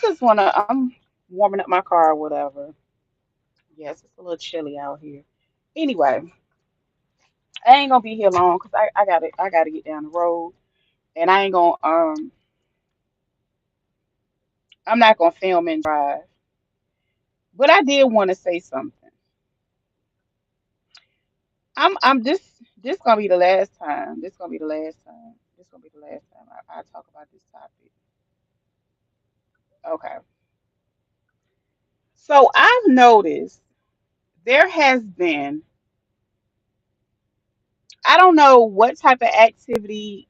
I'm warming up my car or whatever. Yes, it's a little chilly out here. Anyway, I ain't gonna be here long because I gotta get down the road, and I ain't gonna I'm not gonna film and drive. But I did want to say something. I'm this gonna be the last time. This gonna be the last time. This gonna be the last time I talk about this topic. Okay. So I've noticed there has been, I don't know what type of activity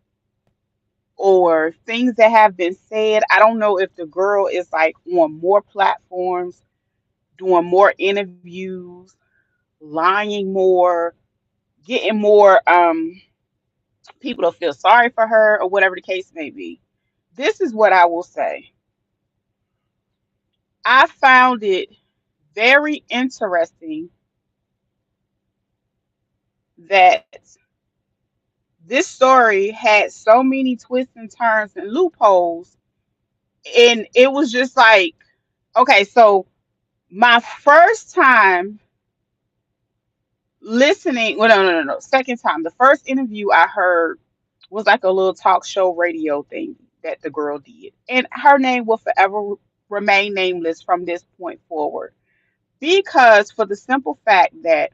or things that have been said. I don't know if the girl is like on more platforms, doing more interviews, lying more, getting more people to feel sorry for her or whatever the case may be. This is what I will say. I found it very interesting that this story had so many twists and turns and loopholes. And it was just like, okay, so my first time listening, well, no. Second time. The first interview I heard was like a little talk show radio thing that the girl did. And her name will forever remain nameless from this point forward. Because for the simple fact that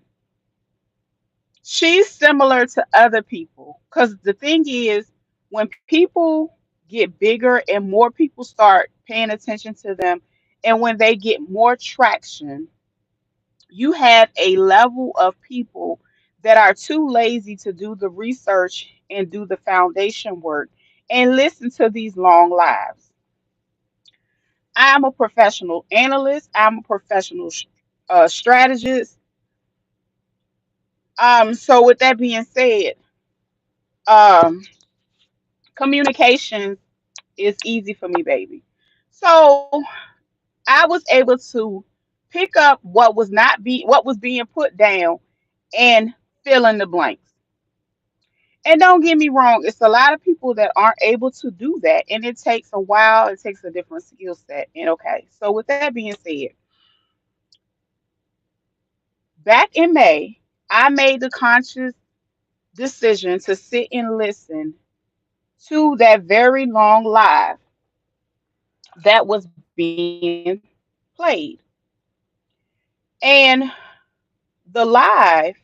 she's similar to other people. Because the thing is, when people get bigger and more people start paying attention to them, and when they get more traction, you have a level of people that are too lazy to do the research and do the foundation work and listen to these long lives. I'm a professional analyst, I'm a professional strategist. So, with that being said, um, communications is easy for me, baby. So I was able to pick up what was being put down and fill in the blanks. And don't get me wrong, it's a lot of people that aren't able to do that, and it takes a while. It takes a different skill set. And okay, so with that being said, back in May, I made the conscious decision to sit and listen to that very long live that was being played. And the live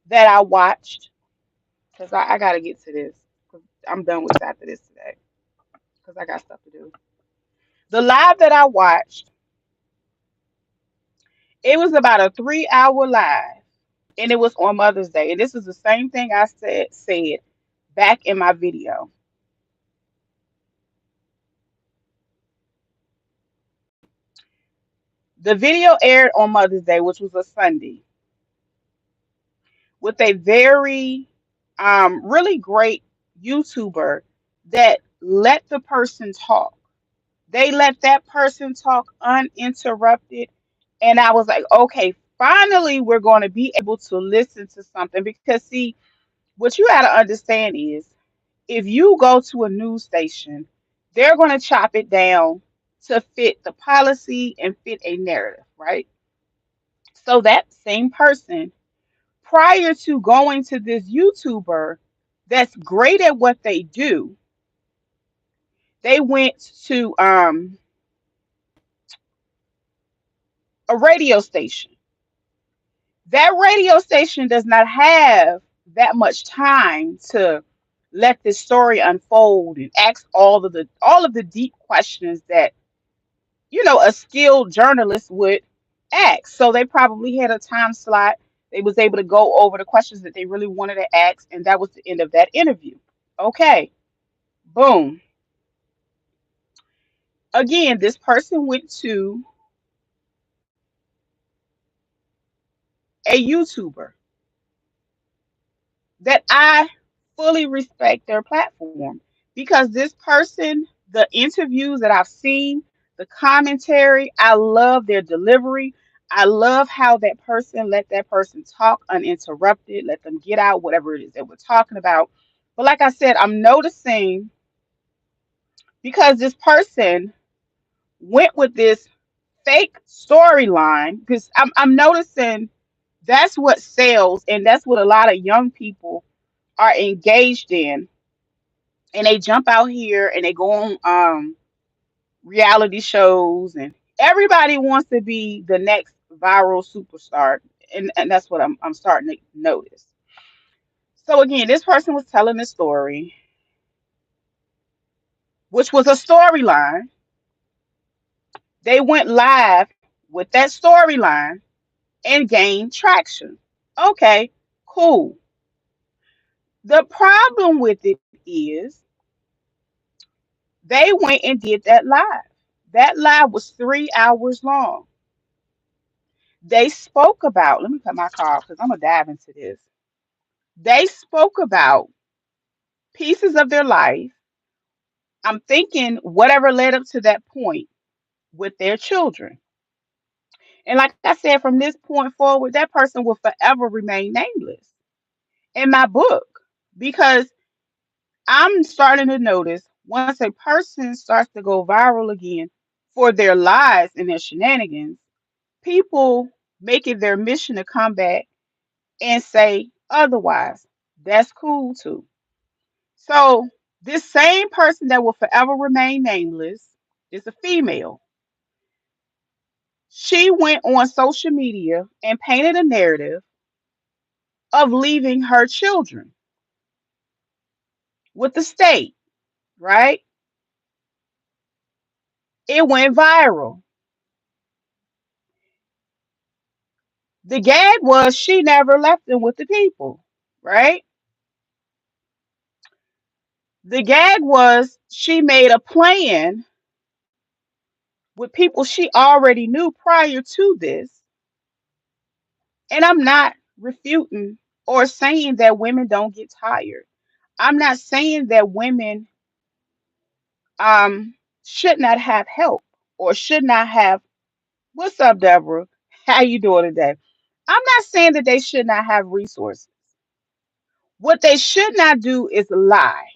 that I watched, because I got to get to this, because I'm done with after this today, because I got stuff to do. The live that I watched, it was about a 3 hour live, and it was on Mother's Day. And this is the same thing I said back in my video. The video aired on Mother's Day, which was a Sunday, with a very really great YouTuber that let the person talk. They let that person talk uninterrupted. And I was like, okay, finally, we're going to be able to listen to something. Because, see, what you got to understand is if you go to a news station, they're going to chop it down to fit the policy and fit a narrative, right? So that same person, prior to going to this YouTuber that's great at what they do, they went to a radio station. That radio station does not have that much time to let this story unfold and ask all of the deep questions that a skilled journalist would ask. So they probably had a time slot. They was able to go over the questions that they really wanted to ask, and that was the end of that interview. Okay, boom. Again, this person went to a YouTuber that I fully respect their platform because this person, the interviews that I've seen, the commentary, I love their delivery. I love how that person let that person talk uninterrupted, let them get out whatever it is that we're talking about. But like I said, I'm noticing because this person went with this fake storyline because I'm noticing that's what sells and that's what a lot of young people are engaged in. And they jump out here and they go on reality shows and everybody wants to be the next viral superstar. And that's what I'm starting to notice. So again, this person was telling a story, which was a storyline. They went live with that storyline and gained traction. Okay, cool. The problem with it is they went and did that live. That live was 3 hours long. They spoke about, let me cut my call because I'm going to dive into this. They spoke about pieces of their life. I'm thinking whatever led up to that point with their children. And like I said, from this point forward, that person will forever remain nameless in my book because I'm starting to notice once a person starts to go viral again for their lies and their shenanigans, people make it their mission to come back and say otherwise. That's cool too. So, this same person that will forever remain nameless is a female. She went on social media and painted a narrative of leaving her children with the state, right? It went viral. The gag was she never left them with the people, right? The gag was she made a plan with people she already knew prior to this. And I'm not refuting or saying that women don't get tired. I'm not saying that women should not have help or should not have. What's up, Deborah? How you doing today? I'm not saying that they should not have resources. What they should not do is lie.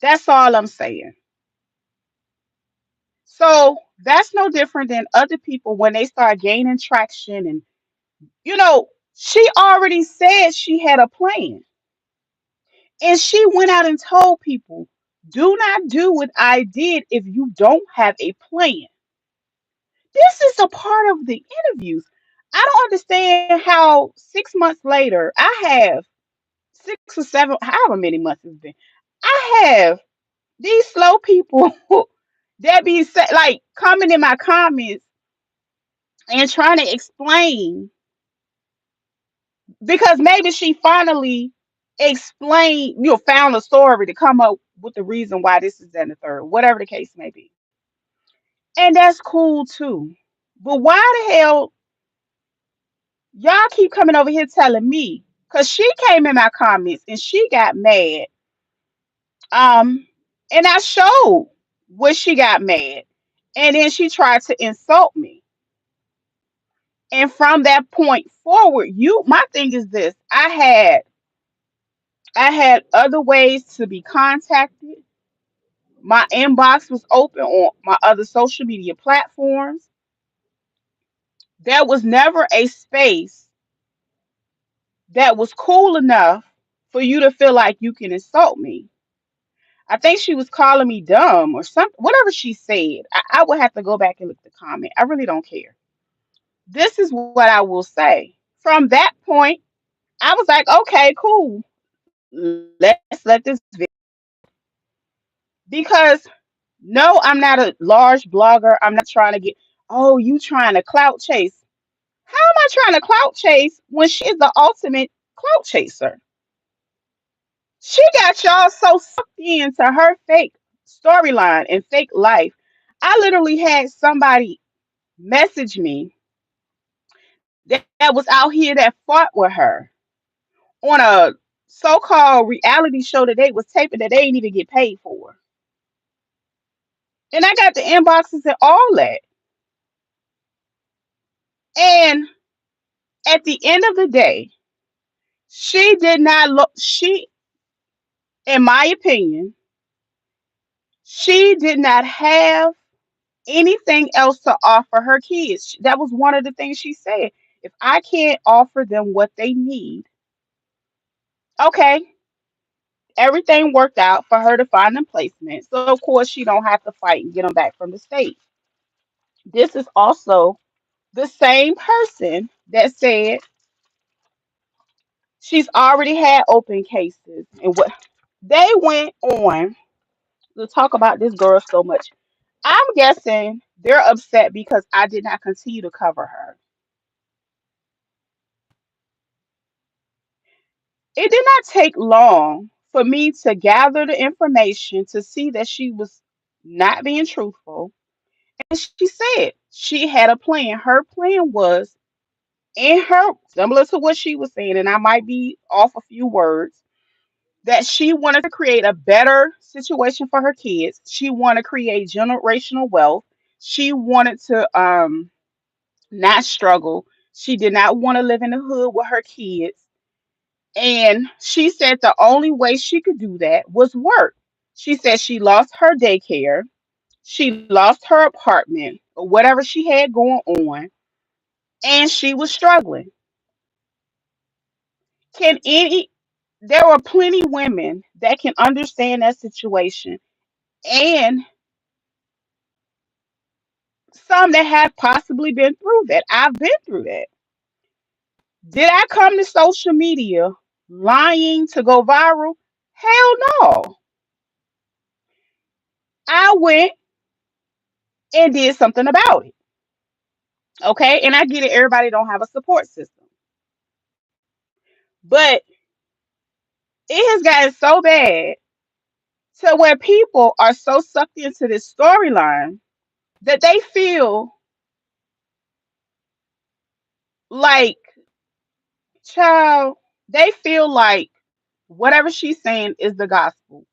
That's all I'm saying. So that's no different than other people when they start gaining traction. And, you know, she already said she had a plan. And she went out and told people, do not do what I did if you don't have a plan. This is a part of the interviews. I don't understand how 6 months later, I have 6 or 7, however many months it's been, I have these slow people that be like coming in my comments and trying to explain because maybe she finally explained, found a story to come up with the reason why this is and the third, whatever the case may be. And that's cool too. But why the hell y'all keep coming over here telling me? Because she came in my comments and she got mad. Um, and I showed where she got mad. And then she tried to insult me. And from that point forward, my thing is this. I had other ways to be contacted. My inbox was open on my other social media platforms. There was never a space that was cool enough for you to feel like you can insult me. I think she was calling me dumb or something, whatever she said. I would have to go back and look at the comment. I really don't care. This is what I will say. From that point, I was like, okay, cool. Let's let this because no, I'm not a large blogger. I'm not trying to get, oh, you trying to clout chase. How am I trying to clout chase when she is the ultimate clout chaser? She got y'all so sucked into her fake storyline and fake life. I literally had somebody message me that was out here that fought with her on a so-called reality show that they was taping that they didn't even get paid for. And I got the inboxes and all that. And at the end of the day, she did not look, in my opinion, she did not have anything else to offer her kids. That was one of the things she said. If I can't offer them what they need, okay, everything worked out for her to find them placement. So of course she don't have to fight and get them back from the state. This is also the same person that said she's already had open cases and what they went on to talk about this girl so much. I'm guessing they're upset because I did not continue to cover her. It did not take long for me to gather the information to see that she was not being truthful. And she said she had a plan. Her plan was in her, similar to what she was saying, and I might be off a few words, that she wanted to create a better situation for her kids. She wanted to create generational wealth. She wanted to not struggle. She did not want to live in the hood with her kids. And she said the only way she could do that was work. She said she lost her daycare, she lost her apartment, or whatever she had going on, and she was struggling. Can any There are plenty women that can understand that situation, and some that have possibly been through that. I've been through that. Did I come to social media lying to go viral? Hell no. I went and did something about it. Okay. And I get it. Everybody don't have a support system. But it has gotten so bad to where people are so sucked into this storyline that they feel like, child, they feel like whatever she's saying is the gospel.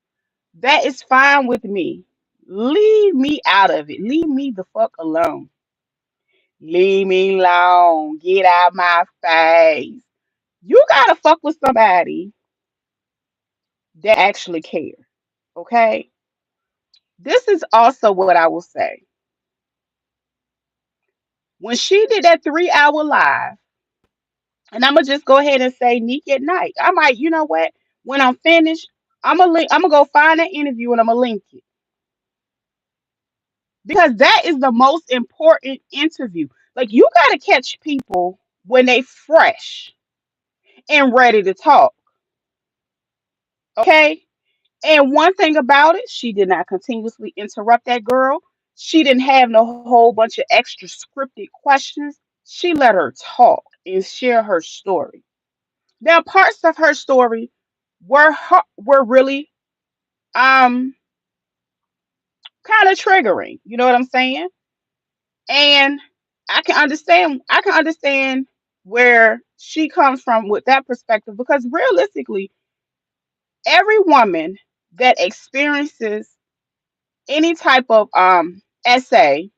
That is fine with me. Leave me out of it. Leave me the fuck alone. Leave me alone. Get out my face. You gotta fuck with somebody that actually care. Okay? This is also what I will say. When she did that 3 hour live, and I'm gonna just go ahead and say Neek at night. I might, you know what? When I'm finished, I'm gonna go find that interview and I'm gonna link it. Because that is the most important interview. Like you gotta catch people when they fresh and ready to talk. Okay? And one thing about it, she did not continuously interrupt that girl. She didn't have no whole bunch of extra scripted questions. She let her talk and share her story. Now, parts of her story were really um kind of triggering. You know what I'm saying? And I can understand where she comes from with that perspective because realistically, every woman that experiences any type of essay,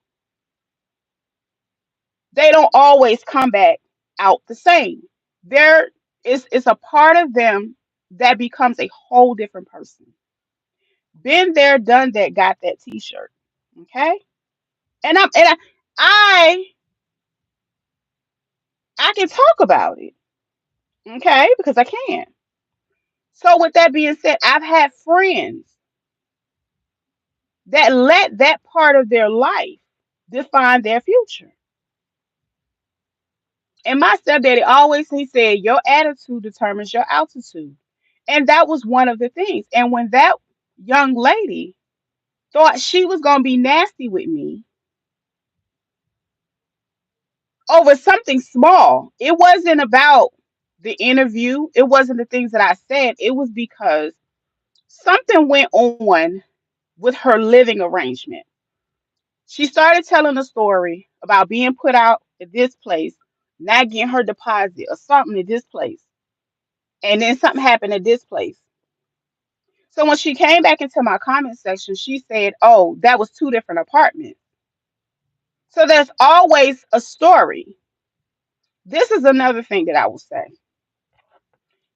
they don't always come back out the same. There is a part of them that becomes a whole different person. Been there, done that, got that t-shirt. Okay? And I can talk about it. Okay? Because I can. So with that being said, I've had friends that let that part of their life define their future. And my stepdaddy always he said, your attitude determines your altitude. And that was one of the things. And when that young lady thought she was gonna be nasty with me over something small, it wasn't about the interview, it wasn't the things that I said, it was because something went on with her living arrangement. She started telling a story about being put out at this place, not getting her deposit or something at this place. And then something happened at this place. So when she came back into my comment section, she said, oh, that was two different apartments. So there's always a story. This is another thing that I will say.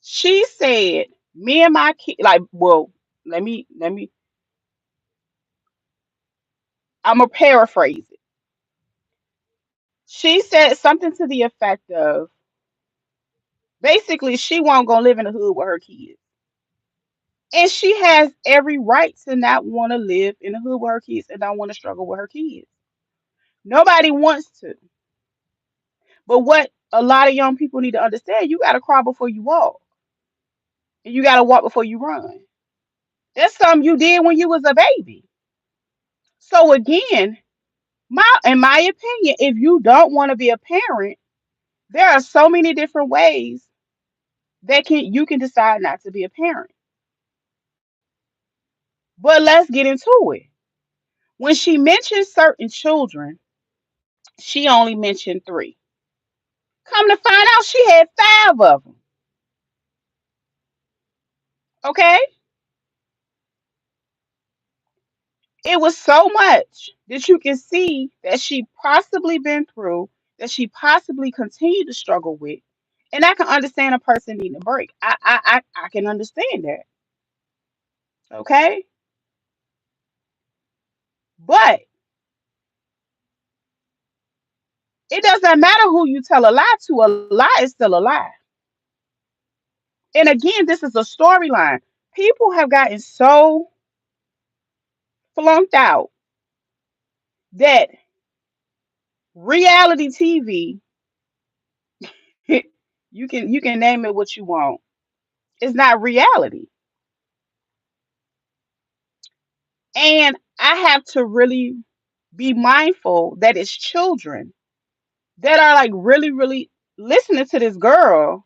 She said, me and my kid, like, well, let me, I'm gonna paraphrase it. She said something to the effect of basically she won't go live in the hood with her kids. And she has every right to not want to live in the hood with her kids and don't want to struggle with her kids. Nobody wants to. But what a lot of young people need to understand, you gotta crawl before you walk. And you gotta walk before you run. That's something you did when you was a baby. So again, in my opinion, if you don't want to be a parent, there are so many different ways that can you can decide not to be a parent. But let's get into it. When she mentioned certain children, she only mentioned three. Come to find out, she had five of them. Okay, it was so much that you can see that she possibly been through, that she possibly continued to struggle with, and I can understand a person needing a break. I can understand that. Okay, but it doesn't matter who you tell a lie to. A lie is still a lie. And again, this is a storyline. People have gotten so flunked out that reality TV, you can name it what you want. It's not reality. And I have to really be mindful that it's children that are like really, really listening to this girl,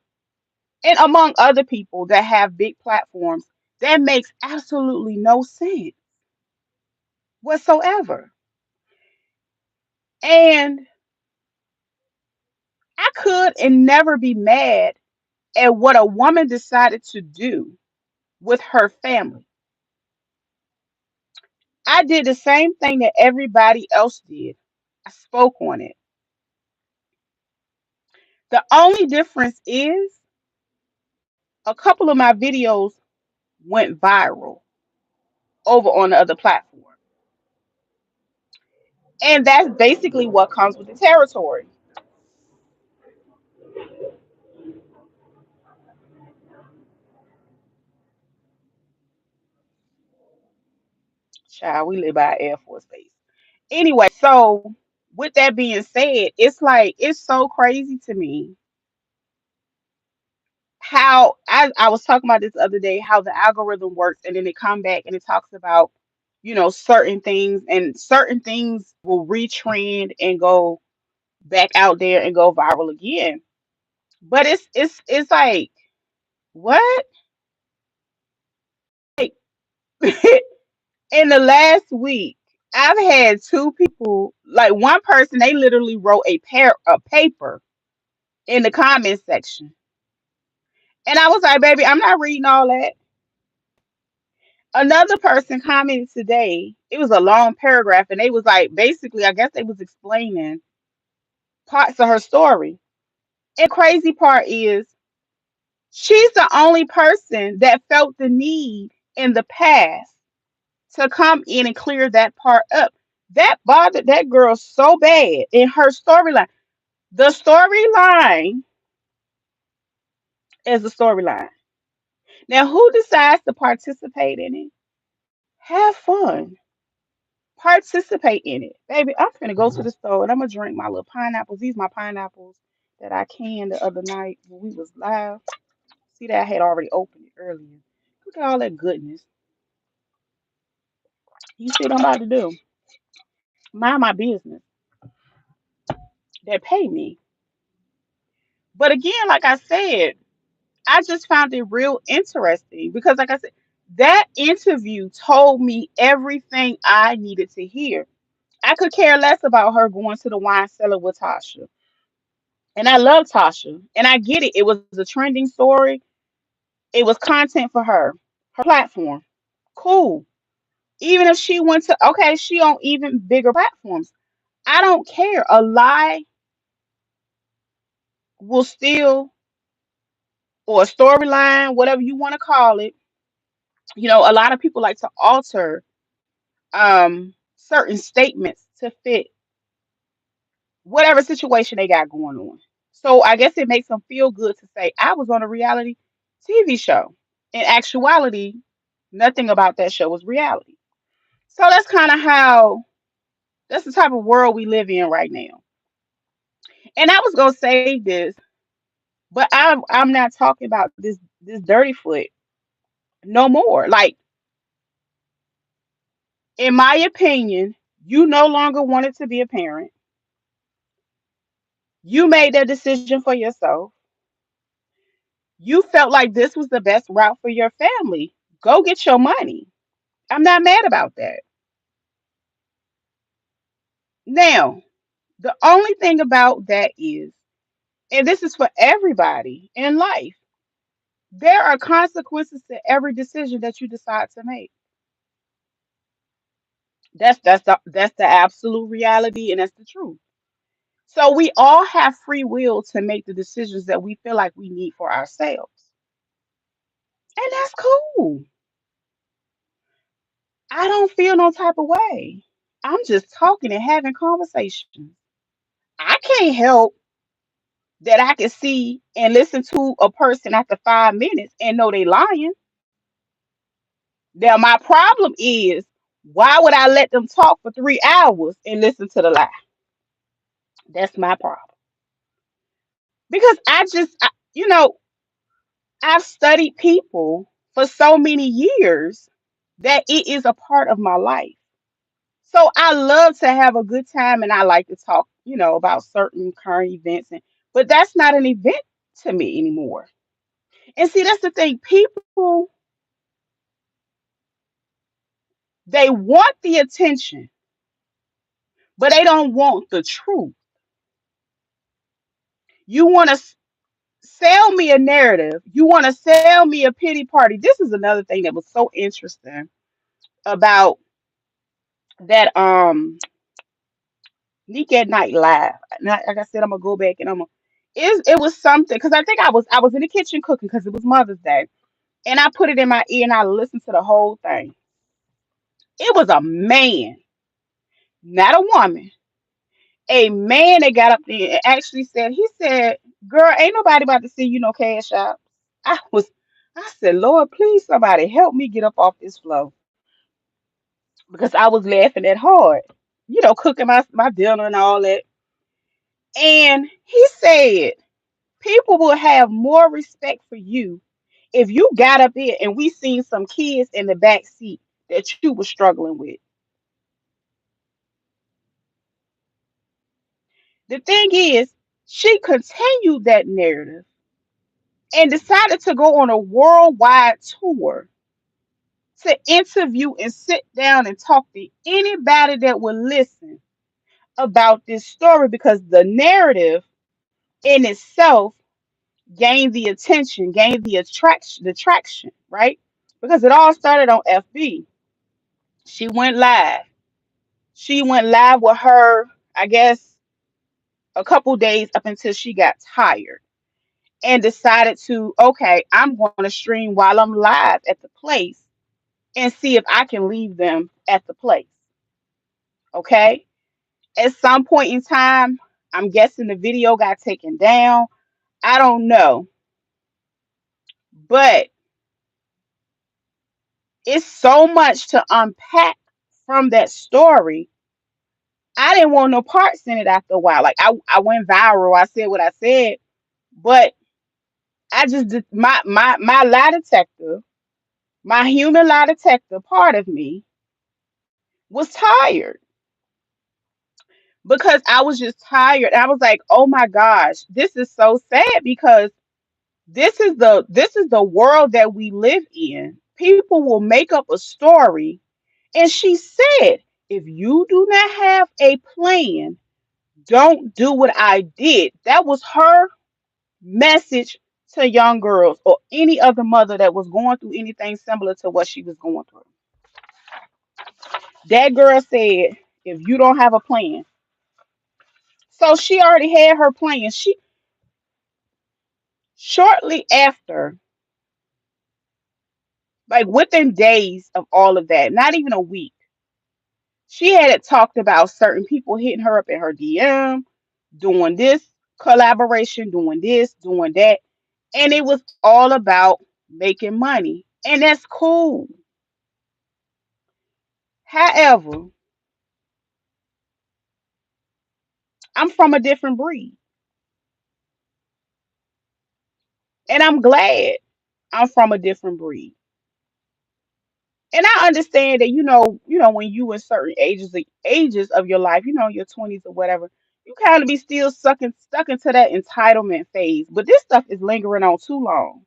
and among other people that have big platforms that makes absolutely no sense whatsoever. And I could and never be mad at what a woman decided to do with her family. I did the same thing that everybody else did. I spoke on it. The only difference is a couple of my videos went viral over on the other platform. And that's basically what comes with the territory. Child, we live by Air Force Base. Anyway, so with that being said, it's like it's so crazy to me how I was talking about this the other day, how the algorithm works, and then it come back and it talks about, certain things, and certain things will retrend and go back out there and go viral again. But it's like, what? Like, in the last week, I've had two people, like one person, they literally wrote a paper in the comment section. And I was like, baby, I'm not reading all that. Another person commented today. It was a long paragraph, and they was like, basically, I guess they was explaining parts of her story. And crazy part is, she's the only person that felt the need in the past to come in and clear that part up. That bothered that girl so bad in her storyline. The storyline is the storyline. Now, who decides to participate in it? Have fun. Participate in it. Baby, I'm finna go to the store and I'm gonna drink my little pineapples. These my pineapples that I canned the other night when we was live. See that I had already opened it earlier. Look at all that goodness. You see what I'm about to do? Mind my business. That pay me. But again, like I said, I just found it real interesting because, like I said, that interview told me everything I needed to hear. I could care less about her going to the wine cellar with Tasha. And I love Tasha. And I get it. It was a trending story. It was content for her platform. Cool. Even if she went to, okay, she on even bigger platforms. I don't care. A lie will still, or a storyline, whatever you want to call it. A lot of people like to alter certain statements to fit whatever situation they got going on. So I guess it makes them feel good to say, I was on a reality TV show. In actuality, nothing about that show was reality. So that's kind of how, that's the type of world we live in right now. And I was gonna say this, but I'm not talking about this dirty foot no more. Like, in my opinion, you no longer wanted to be a parent. You made that decision for yourself. You felt like this was the best route for your family. Go get your money. I'm not mad about that. Now, the only thing about that is, and this is for everybody in life, there are consequences to every decision that you decide to make. That's the absolute reality, and that's the truth. So we all have free will to make the decisions that we feel like we need for ourselves. And that's cool. I don't feel no type of way. I'm just talking and having conversations. I can't help that I can see and listen to a person after 5 minutes and know they lying. Now my problem is, why would I let them talk for 3 hours and listen to the lie? That's my problem. Because I've studied people for so many years that it is a part of my life. So I love to have a good time and I like to talk, about certain current events, but that's not an event to me anymore. And see, that's the thing. People, they want the attention, but they don't want the truth. You want to sell me a narrative. You want to sell me a pity party. This is another thing that was so interesting about that Nick at Night Live. Like I said, I'm gonna go back and it was something because I was in the kitchen cooking because it was Mother's Day, and I put it in my ear and I listened to the whole thing. It was a man, not a woman, a man that got up there and actually he said, "Girl, ain't nobody about to see you no cash out." I was, I said, "Lord, please somebody help me get up off this floor," because I was laughing that hard, cooking my dinner and all that. And he said, people will have more respect for you if you got up there and we seen some kids in the back seat that you were struggling with. The thing is, she continued that narrative and decided to go on a worldwide tour to interview and sit down and talk to anybody that would listen about this story because the narrative in itself gained the attention, gained the traction, right? Because it all started on FB. She went live. She went live with her, I guess, a couple days up until she got tired and decided to, okay, I'm going to stream while I'm live at the place and see if I can leave them at the place. Okay. At some point in time, I'm guessing the video got taken down. I don't know. But it's so much to unpack from that story. I didn't want no parts in it after a while. Like I went viral. I said what I said, but I just did my lie detector, my human lie detector part of me was tired because I was just tired. I was like, oh my gosh, this is so sad because this is the world that we live in. People will make up a story, and she said, if you do not have a plan, don't do what I did. That was her message to young girls or any other mother that was going through anything similar to what she was going through. That girl said, if you don't have a plan. So she already had her plan. She shortly after, like within days of all of that, not even a week, She had talked about certain people hitting her up in her DM, doing this collaboration, doing this, doing that. And it was all about making money. And that's cool. However, I'm from a different breed. And I'm glad I'm from a different breed. And I understand that when you in certain ages of your life, your 20s or whatever, you kind of be still stuck into that entitlement phase. But this stuff is lingering on too long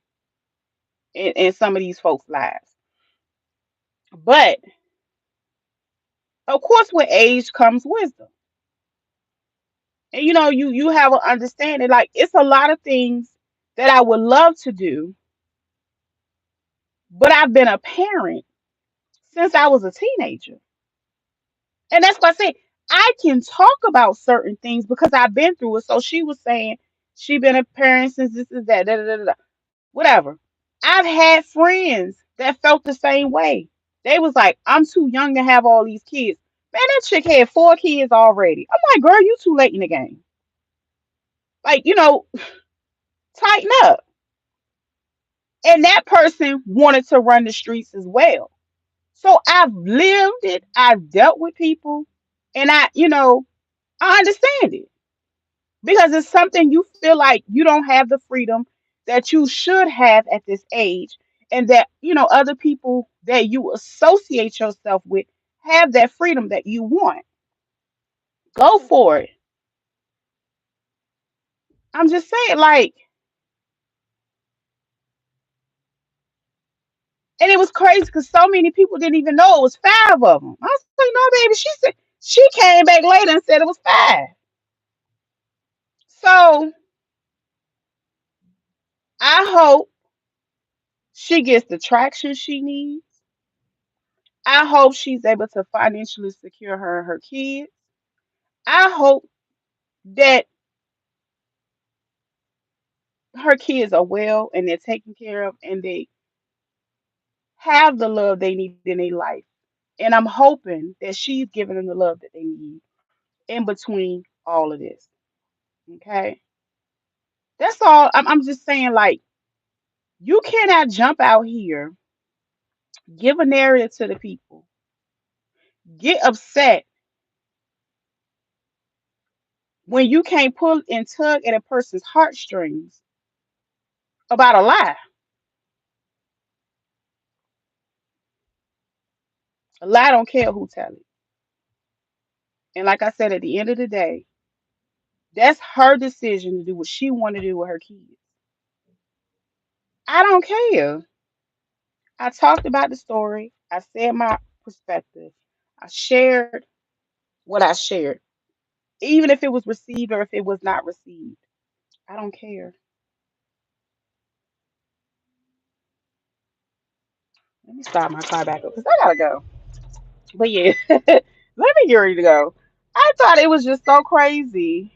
in some of these folks' lives. But of course, with age comes wisdom. And you have an understanding. Like, it's a lot of things that I would love to do, but I've been a parent since I was a teenager. And that's why I say I can talk about certain things because I've been through it. So she was saying she been a parent since this is that, da, da, da, da, whatever. I've had friends that felt the same way. They was like, I'm too young to have all these kids. Man, that chick had 4 kids already. I'm like, girl, you too late in the game. Like, tighten up. And that person wanted to run the streets as well. So I've lived it, I've dealt with people, and I understand it. Because it's something you feel like you don't have the freedom that you should have at this age, and that other people that you associate yourself with have that freedom that you want. Go for it. I'm just saying, like, and it was crazy because so many people didn't even know it was 5 of them. I was like, no, baby. She said she came back later and said it was 5. So I hope she gets the traction she needs. I hope she's able to financially secure her and her kids. I hope that her kids are well and they're taken care of and they have the love they need in their life. And I'm hoping that she's giving them the love that they need in between all of this. Okay. That's all. I'm just saying, like, you cannot jump out here, give a narrative to the people, get upset when you can't pull and tug at a person's heartstrings about a lie. A lie don't care who tell it. And like I said, at the end of the day, that's her decision to do what she want to do with her kids. I don't care. I talked about the story. I said my perspective. I shared what I shared, even if it was received or if it was not received. I don't care. Let me start my car back up because I gotta go. But yeah, let me get ready to go. I thought it was just so crazy.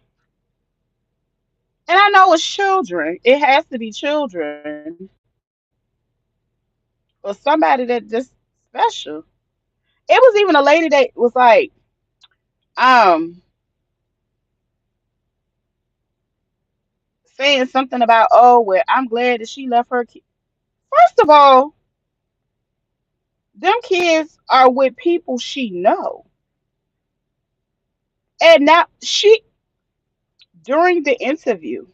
And I know it's children. It has to be children or somebody that just special. It was even a lady that was like, um, saying something about, oh, well, I'm glad that she left her kid. First of all, them kids are with people she know. And now during the interview,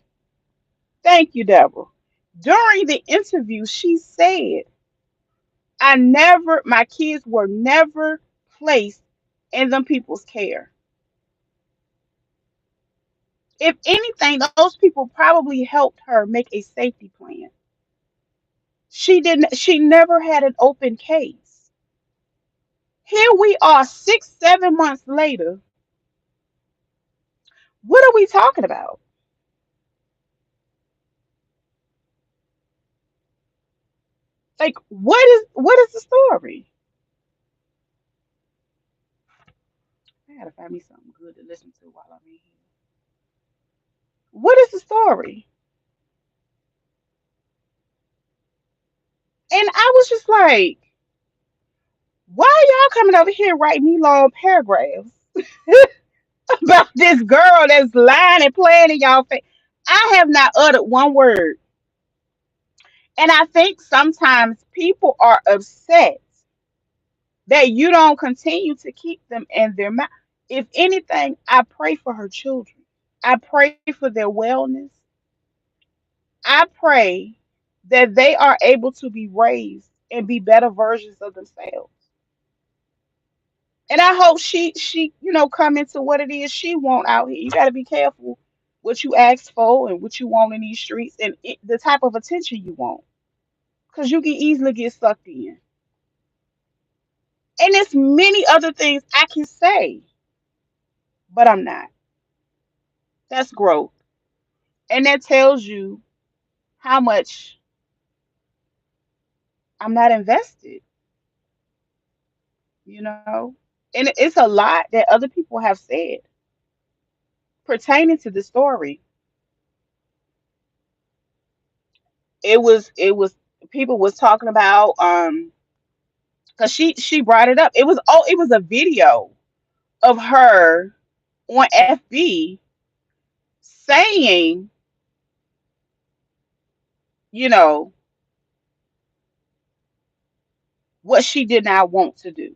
thank you, Deborah. During the interview, she said, my kids were never placed in them people's care. If anything, those people probably helped her make a safety plan. She never had an open case. Here we are 6, 7 months later. What are we talking about? Like, what is the story? I gotta find me something good to listen to while I'm in here. What is the story? And I was just like, Why y'all coming over here writing me long paragraphs about this girl that's lying and playing in y'all face? I have not uttered one word. And I think sometimes people are upset that you don't continue to keep them in their mouth. If anything, I pray for her children. I pray for their wellness. I pray that they are able to be raised and be better versions of themselves. And I hope she come into what it is she want out here. You got to be careful what you ask for and what you want in these streets and the type of attention you want, because you can easily get sucked in. And there's many other things I can say, but I'm not. That's growth, and that tells you how much I'm not invested. You know, and it's a lot that other people have said pertaining to the story. It was people was talking about because she brought it up. It was a video of her on FB saying, you know, what she did not want to do.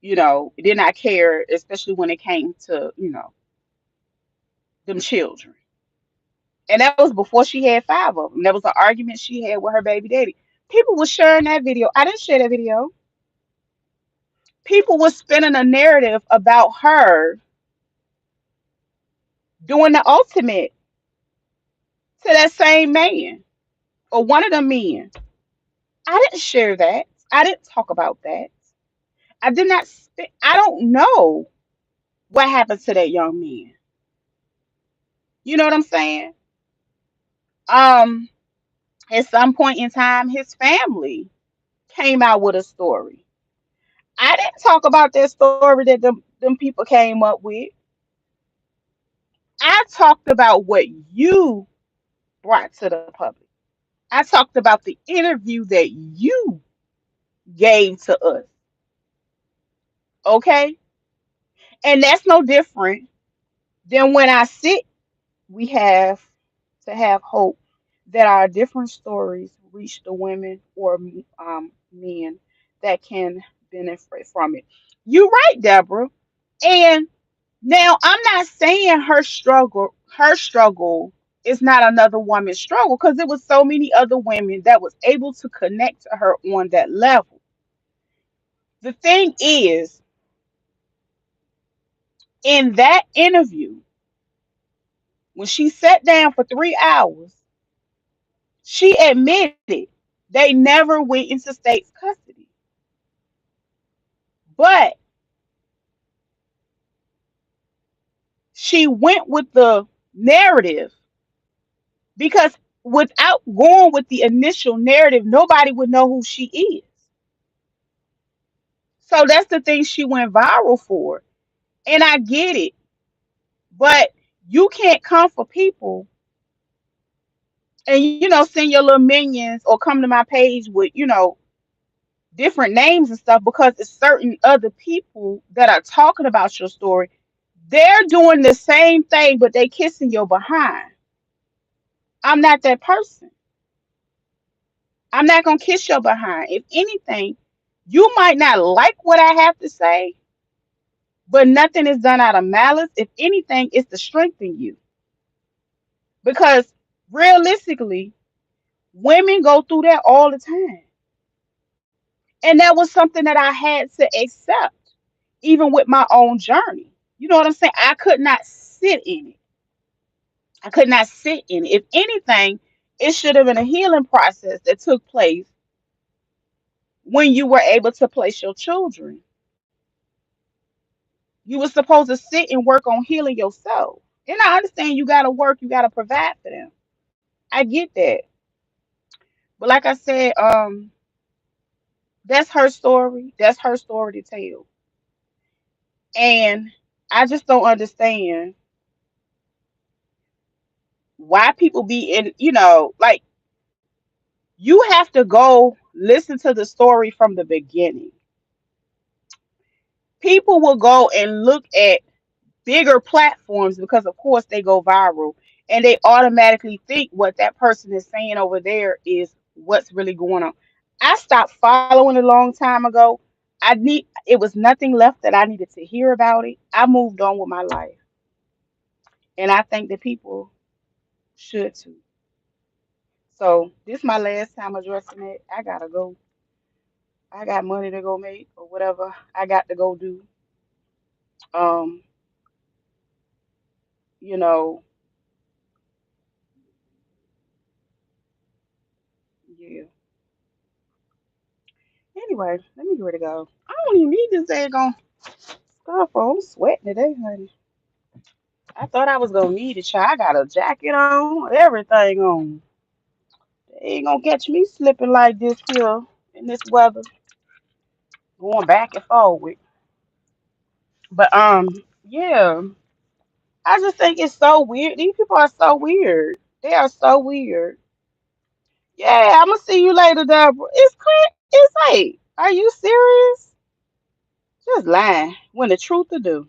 Did not care, especially when it came to, them children. And that was before she had five of them. There was an argument she had with her baby daddy. People were sharing that video. I didn't share that video. People were spinning a narrative about her doing the ultimate to that same man or one of them men. I didn't share that. I didn't talk about that. I did not. I don't know what happened to that young man. You know what I'm saying? Um, at some point in time, his family came out with a story. I didn't talk about that story that them people came up with. I talked about what you brought to the public. I talked about the interview that you gave to us. Okay? And that's no different than when I sit, we have to have hope that our different stories reach the women or men that can benefit from it. You're right, Deborah. And now I'm not saying her struggle is not another woman's struggle, because there was so many other women that was able to connect to her on that level. The thing is, in that interview, when she sat down for 3 hours, she admitted they never went into state's custody. But she went with the narrative because without going with the initial narrative, nobody would know who she is. So that's the thing she went viral for. And I get it. But you can't come for people and send your little minions or come to my page with different names and stuff, because it's certain other people that are talking about your story. They're doing the same thing, but they kissing your behind. I'm not that person. I'm not gonna kiss your behind. If anything, you might not like what I have to say, but nothing is done out of malice. If anything, it's to strengthen you. Because realistically, women go through that all the time. And that was something that I had to accept, even with my own journey. You know what I'm saying? I could not sit in it. I could not sit in it. If anything, it should have been a healing process that took place when you were able to place your children. You were supposed to sit and work on healing yourself. And I understand you got to work, you got to provide for them. I get that. But like I said, that's her story. That's her story to tell. And I just don't understand why people be in, like, you have to go listen to the story from the beginning. People will go and look at bigger platforms because of course they go viral, and they automatically think what that person is saying over there is what's really going on. I stopped following a long time ago. It was nothing left that I needed to hear about it. I moved on with my life, and I think that people should too. So this my last time addressing it. I gotta go. I got money to go make or whatever I got to go do. Um, you know, yeah. Anyway, let me get ready to go. I don't even need this daggone stuff on. I'm sweating today, honey. I thought I was gonna need it, child. I got a jacket on, everything on. They ain't gonna catch me slipping like this here in this weather, going back and forward. But yeah. I just think it's so weird. These people are so weird. They are so weird. Yeah, I'm gonna see you later, Deborah. It's like, are you serious? Just lying when the truth to do.